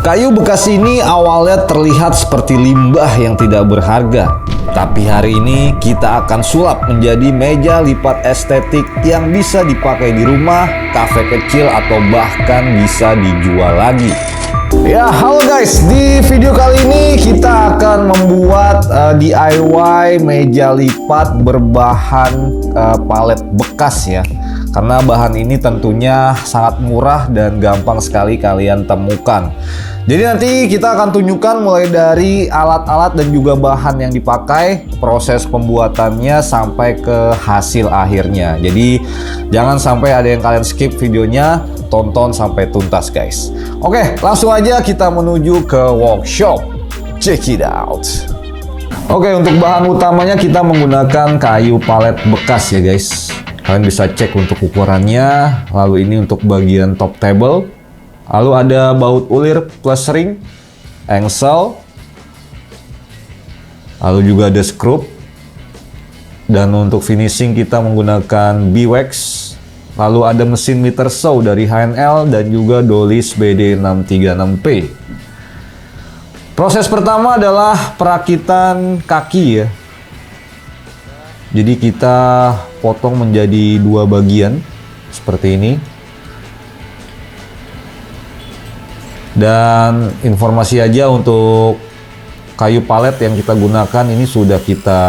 Kayu bekas ini awalnya terlihat seperti limbah yang tidak berharga. Tapi hari ini kita akan sulap menjadi meja lipat estetik yang bisa dipakai di rumah, kafe kecil, atau bahkan bisa dijual lagi. Ya, halo guys, di video kali ini kita akan membuat DIY meja lipat berbahan palet bekas ya. Karena bahan ini tentunya sangat murah dan gampang sekali kalian temukan. Jadi nanti kita akan tunjukkan mulai dari alat-alat dan juga bahan yang dipakai, proses pembuatannya sampai ke hasil akhirnya. Jadi jangan sampai ada yang kalian skip videonya, tonton sampai tuntas guys. Oke, langsung aja kita menuju ke workshop. Check it out. Oke, untuk bahan utamanya kita menggunakan kayu palet bekas ya guys. Kalian bisa cek untuk ukurannya. Lalu ini untuk bagian top table. Lalu ada baut ulir plus ring, engsel. Lalu juga ada skrup. Dan untuk finishing kita menggunakan B-Wax. Lalu ada mesin meter saw dari H&L dan juga Dolis BD636P. Proses pertama adalah perakitan kaki ya. Jadi kita potong menjadi dua bagian seperti ini. Dan informasi aja untuk kayu palet yang kita gunakan ini sudah kita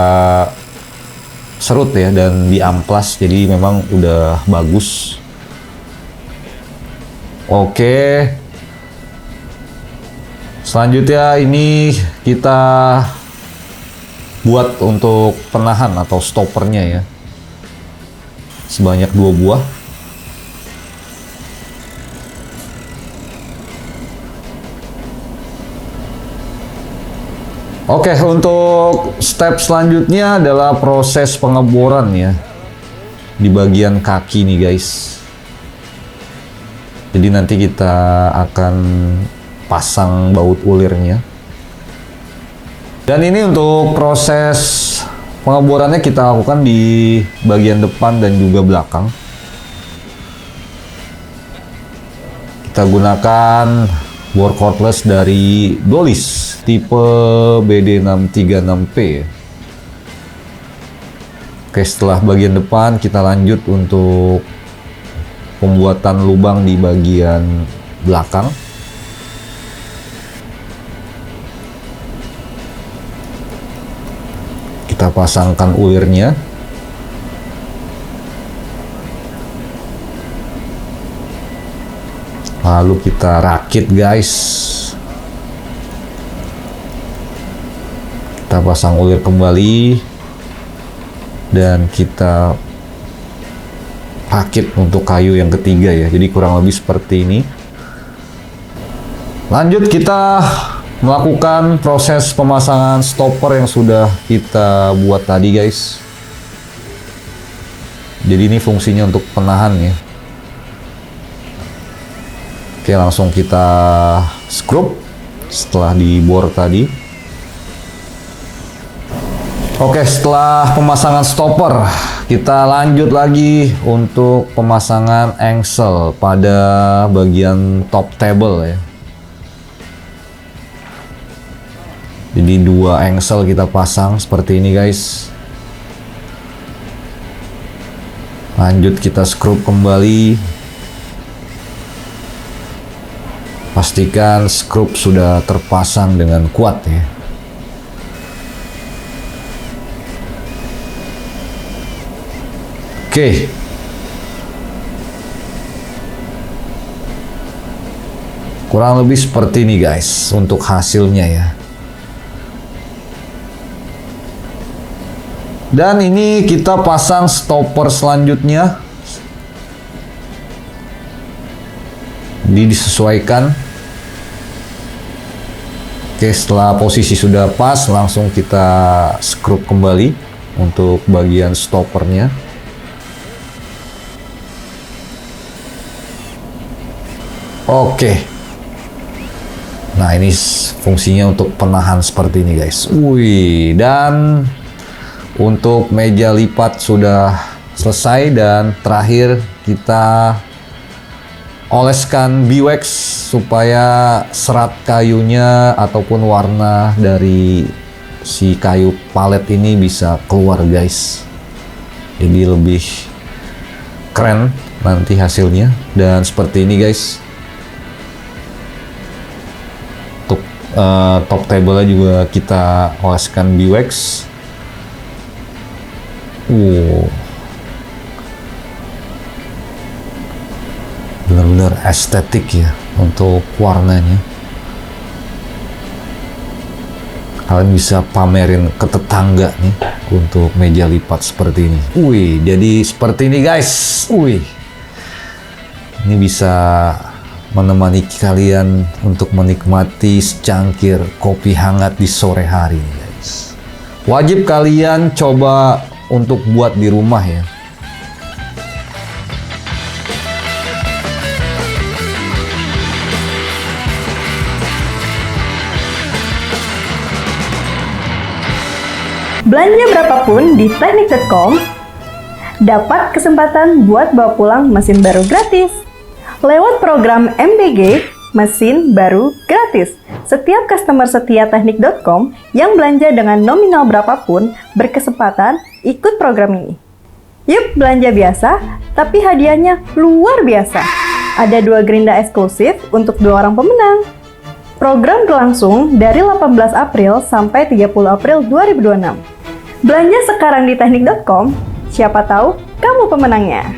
serut ya dan diamplas, jadi memang udah bagus. Oke. Selanjutnya ini kita buat untuk penahan atau stoppernya ya, sebanyak 2 buah. Oke, untuk step selanjutnya adalah proses pengeboran ya di bagian kaki nih guys. Jadi nanti kita akan pasang baut ulirnya. Dan ini untuk proses pengeborannya kita lakukan di bagian depan dan juga belakang. Kita gunakan bor cordless dari Dolis tipe BD636P. Oke, setelah bagian depan kita lanjut untuk pembuatan lubang di bagian belakang. Kita pasangkan ulirnya. Lalu kita rakit guys. Kita pasang ulir kembali. Dan kita rakit untuk kayu yang ketiga ya. Jadi kurang lebih seperti ini. Lanjut kita melakukan proses pemasangan stopper yang sudah kita buat tadi guys. Jadi ini fungsinya untuk penahan ya. Oke, langsung kita skrup setelah dibor tadi. Oke, setelah pemasangan stopper kita lanjut lagi untuk pemasangan engsel pada bagian top table ya. Jadi 2 engsel kita pasang seperti ini guys. Lanjut kita skrup kembali. Pastikan skrup sudah terpasang dengan kuat ya. Oke. Kurang lebih seperti ini guys untuk hasilnya ya. Dan ini kita pasang stopper selanjutnya. Jadi disesuaikan. Oke, setelah posisi sudah pas, langsung kita skrup kembali untuk bagian stoppernya. Oke. Nah, ini fungsinya untuk penahan seperti ini guys. Wih, dan untuk meja lipat sudah selesai dan terakhir kita oleskan B-Wax supaya serat kayunya ataupun warna dari si kayu palet ini bisa keluar guys. Jadi lebih keren nanti hasilnya. Dan seperti ini guys. Untuk top table juga kita oleskan biwax. Benar-benar estetik ya untuk warnanya. Kalian bisa pamerin ke tetangga nih untuk meja lipat seperti ini. Wih, jadi seperti ini guys. Wih, ini bisa menemani kalian untuk menikmati secangkir kopi hangat di sore hari nih guys. Wajib kalian coba untuk buat di rumah ya. Belanja berapapun di teknik.com, dapat kesempatan buat bawa pulang mesin baru gratis. Lewat program MBG, mesin baru gratis. Setiap customer setia teknik.com yang belanja dengan nominal berapapun berkesempatan ikut program ini. Yuk belanja biasa, tapi hadiahnya luar biasa. Ada 2 gerinda eksklusif untuk 2 orang pemenang. Program berlangsung dari 18 April sampai 30 April 2026. Belanja sekarang di teknik.com, siapa tahu kamu pemenangnya.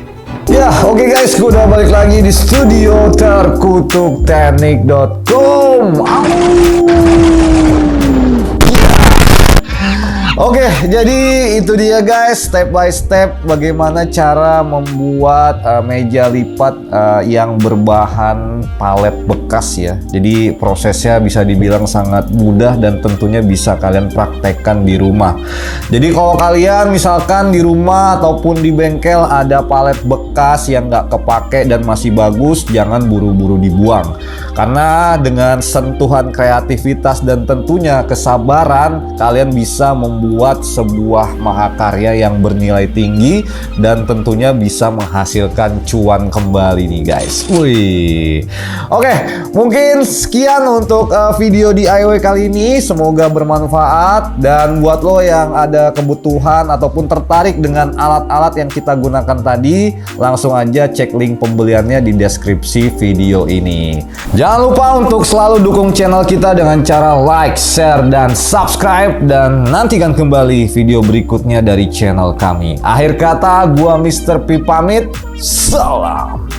Ya, oke guys, gue udah balik lagi di studio terkutuk teknik.com. Oke, jadi itu dia guys, step by step bagaimana cara membuat meja lipat yang berbahan palet bekas ya. Jadi prosesnya bisa dibilang sangat mudah dan tentunya bisa kalian praktekkan di rumah. Jadi kalau kalian misalkan di rumah ataupun di bengkel ada palet bekas yang nggak kepake dan masih bagus, jangan buru-buru dibuang. Karena dengan sentuhan kreativitas dan tentunya kesabaran, kalian bisa membuat sebuah mahakarya yang bernilai tinggi dan tentunya bisa menghasilkan cuan kembali nih guys. Wih. Oke, mungkin sekian untuk video DIY kali ini. Semoga bermanfaat, dan buat lo yang ada kebutuhan ataupun tertarik dengan alat-alat yang kita gunakan tadi, langsung aja cek link pembeliannya di deskripsi video ini. Jangan lupa untuk selalu dukung channel kita dengan cara like, share, dan subscribe, dan nantikan kembali video berikutnya dari channel kami. Akhir kata, gua Mr. P pamit. Salam.